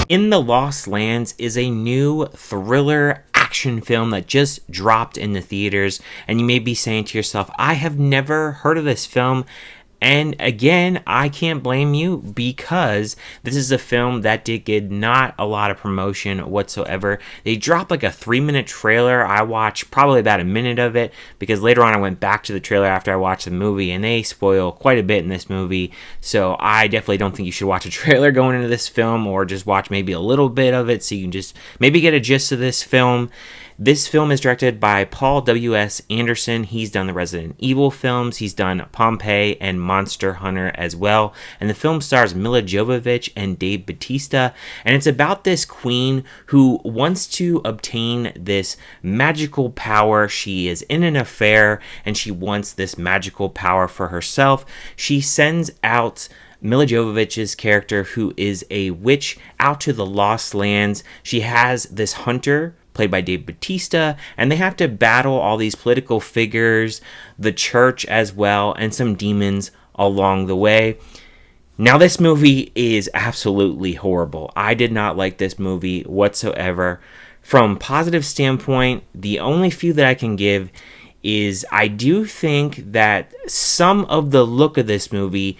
In the Lost Lands is a new thriller action film that just dropped in the theaters, and you may be saying to yourself, I have never heard of this film. And again, I can't blame you, because this is a film that did get not a lot of promotion whatsoever. They dropped like a 3-minute trailer. I watched probably about a minute of it, because later on I went back to the trailer after I watched the movie, and they spoil quite a bit in this movie. So I definitely don't think you should watch a trailer going into this film, or just watch maybe a little bit of it so you can just maybe get a gist of this film. This film is directed by Paul W.S. Anderson. He's done the Resident Evil films. He's done Pompeii and Monster Hunter as well. And the film stars Milla Jovovich and Bautista. And it's about this queen who wants to obtain this magical power. She is in an affair and she wants this magical power for herself. She sends out Milla Jovovich's character, who is a witch, out to the Lost Lands. She has this hunter played by Bautista, and they have to battle all these political figures, the church as well, and some demons along the way. Now, this movie is absolutely horrible. I did not like this movie whatsoever. From positive standpoint, the only few that I can give is I do think that some of the look of this movie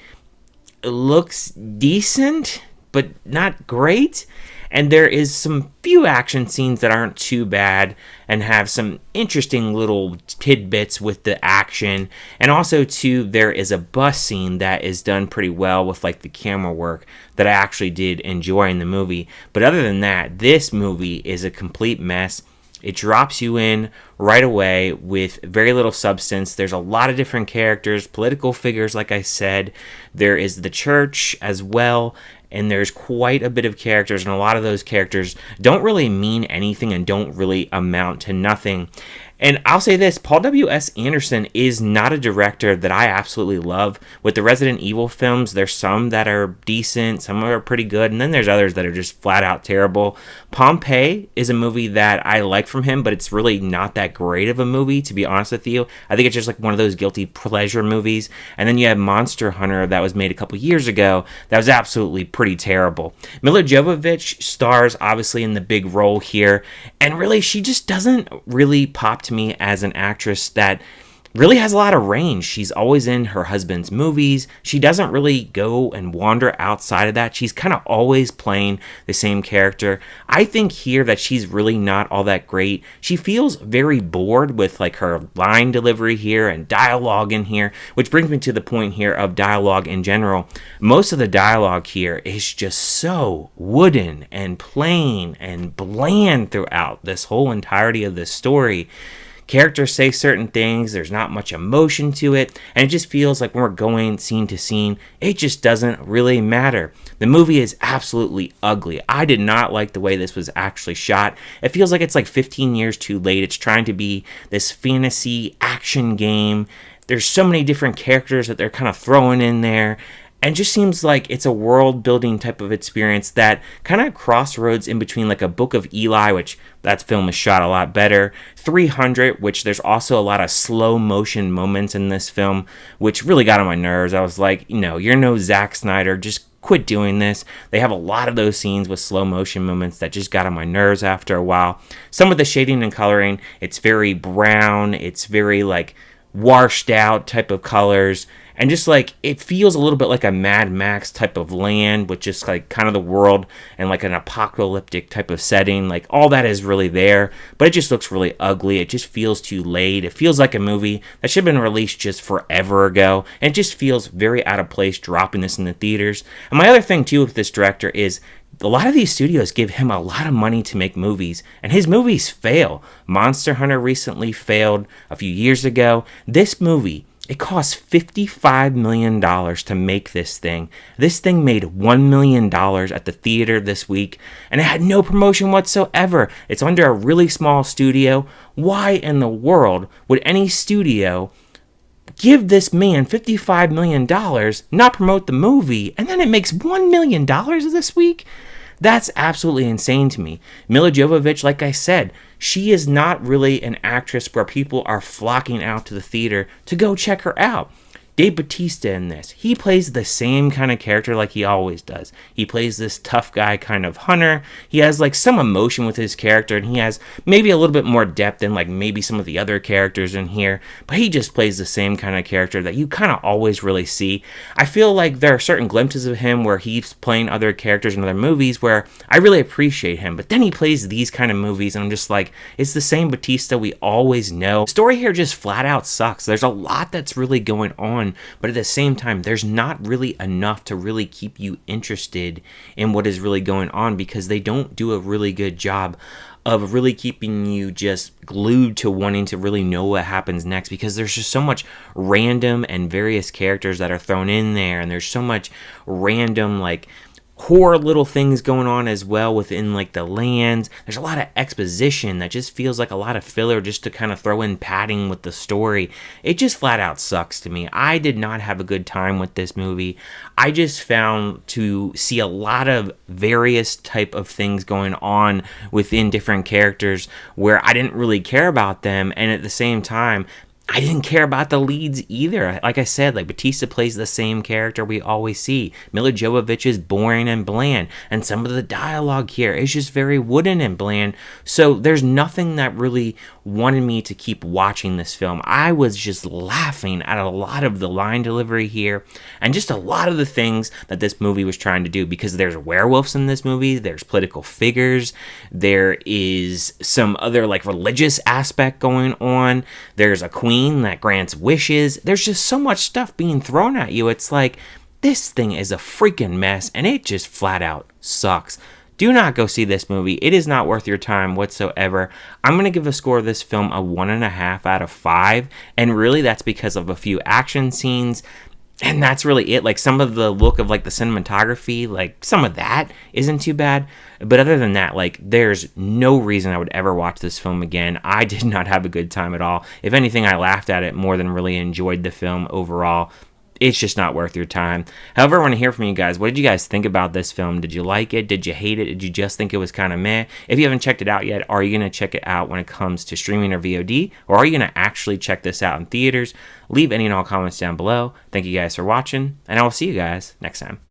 looks decent, but not great. And there is some few action scenes that aren't too bad and have some interesting little tidbits with the action. And also, too, there is a bus scene that is done pretty well with like the camera work that I actually did enjoy in the movie. But other than that, this movie is a complete mess. It drops you in right away with very little substance. There's a lot of different characters, political figures, like I said. There is the church as well, and there's quite a bit of characters, and a lot of those characters don't really mean anything and don't really amount to nothing. And I'll say this, Paul W.S. Anderson is not a director that I absolutely love. With the Resident Evil films, there's some that are decent, some are pretty good, and then there's others that are just flat out terrible. Pompeii is a movie that I like from him, but it's really not that great of a movie, to be honest with you. I think it's just like one of those guilty pleasure movies. And then you have Monster Hunter that was made a couple years ago that was absolutely pretty terrible. Milla Jovovich stars obviously in the big role here, and really she just doesn't really pop to me as an actress that really has a lot of range. She's always in her husband's movies. She doesn't really go and wander outside of that. She's kind of always playing the same character. I think here that she's really not all that great. She feels very bored with like her line delivery here and dialogue in here, which brings me to the point here of dialogue in general. Most of the dialogue here is just so wooden and plain and bland throughout this whole entirety of this story. Characters say certain things, there's not much emotion to it, and it just feels like when we're going scene to scene, it just doesn't really matter. The movie is absolutely ugly. I did not like the way this was actually shot. It feels like it's like 15 years too late. It's trying to be this fantasy action game. There's so many different characters that they're kind of throwing in there. And just seems like it's a world-building type of experience that kind of crossroads in between like a Book of Eli, which that film is shot a lot better, 300, which there's also a lot of slow-motion moments in this film, which really got on my nerves. I was like, you're no Zack Snyder, just quit doing this. They have a lot of those scenes with slow-motion moments that just got on my nerves after a while. Some of the shading and coloring, it's very brown, it's very like washed out type of colors. And just like, it feels a little bit like a Mad Max type of land with just like kind of the world and like an apocalyptic type of setting. Like all that is really there, but it just looks really ugly. It just feels too late. It feels like a movie that should have been released just forever ago. And it just feels very out of place dropping this in the theaters. And my other thing too with this director is a lot of these studios give him a lot of money to make movies, and his movies fail. Monster Hunter recently failed a few years ago. This movie, it cost $55 million to make this thing. This thing made $1 million at the theater this week, and it had no promotion whatsoever. It's under a really small studio. Why in the world would any studio give this man $55 million, not promote the movie, and then it makes $1 million this week? That's absolutely insane to me. Milla Jovovich, like I said, she is not really an actress where people are flocking out to the theater to go check her out. Dave Bautista in this, he plays the same kind of character like he always does. He plays this tough guy kind of hunter. He has like some emotion with his character, and he has maybe a little bit more depth than like maybe some of the other characters in here, but he just plays the same kind of character that you kind of always really see. I feel like there are certain glimpses of him where he's playing other characters in other movies where I really appreciate him, but then he plays these kind of movies and I'm just like, it's the same Bautista we always know. The story here just flat out sucks. There's a lot that's really going on, but at the same time, there's not really enough to really keep you interested in what is really going on, because they don't do a really good job of really keeping you just glued to wanting to really know what happens next, because there's just so much random and various characters that are thrown in there, and there's so much random like horror little things going on as well within like the lands. There's a lot of exposition that just feels like a lot of filler just to kind of throw in padding with the story. It just flat out sucks to me. I did not have a good time with this movie. I just found to see a lot of various type of things going on within different characters where I didn't really care about them, and at the same time I didn't care about the leads either. Like I said, like Bautista plays the same character we always see. Milla Jovovich is boring and bland, and some of the dialogue here is just very wooden and bland. So there's nothing that really wanted me to keep watching this film. I was just laughing at a lot of the line delivery here, and just a lot of the things that this movie was trying to do, because there's werewolves in this movie, there's political figures, there is some other like religious aspect going on, there's a queen that grants wishes. There's just so much stuff being thrown at you. It's like, this thing is a freaking mess, and it just flat out sucks. Do not go see this movie. It is not worth your time whatsoever. I'm going to give the score of this film a 1.5 out of 5, and really that's because of a few action scenes, and that's really it. Like some of the look of like the cinematography, like some of that isn't too bad. But other than that, like there's no reason I would ever watch this film again. I did not have a good time at all. If anything, I laughed at it more than really enjoyed the film overall. It's just not worth your time. However, I want to hear from you guys. What did you guys think about this film? Did you like it? Did you hate it? Did you just think it was kind of meh? If you haven't checked it out yet, are you going to check it out when it comes to streaming or VOD? Or are you going to actually check this out in theaters? Leave any and all comments down below. Thank you guys for watching, and I will see you guys next time.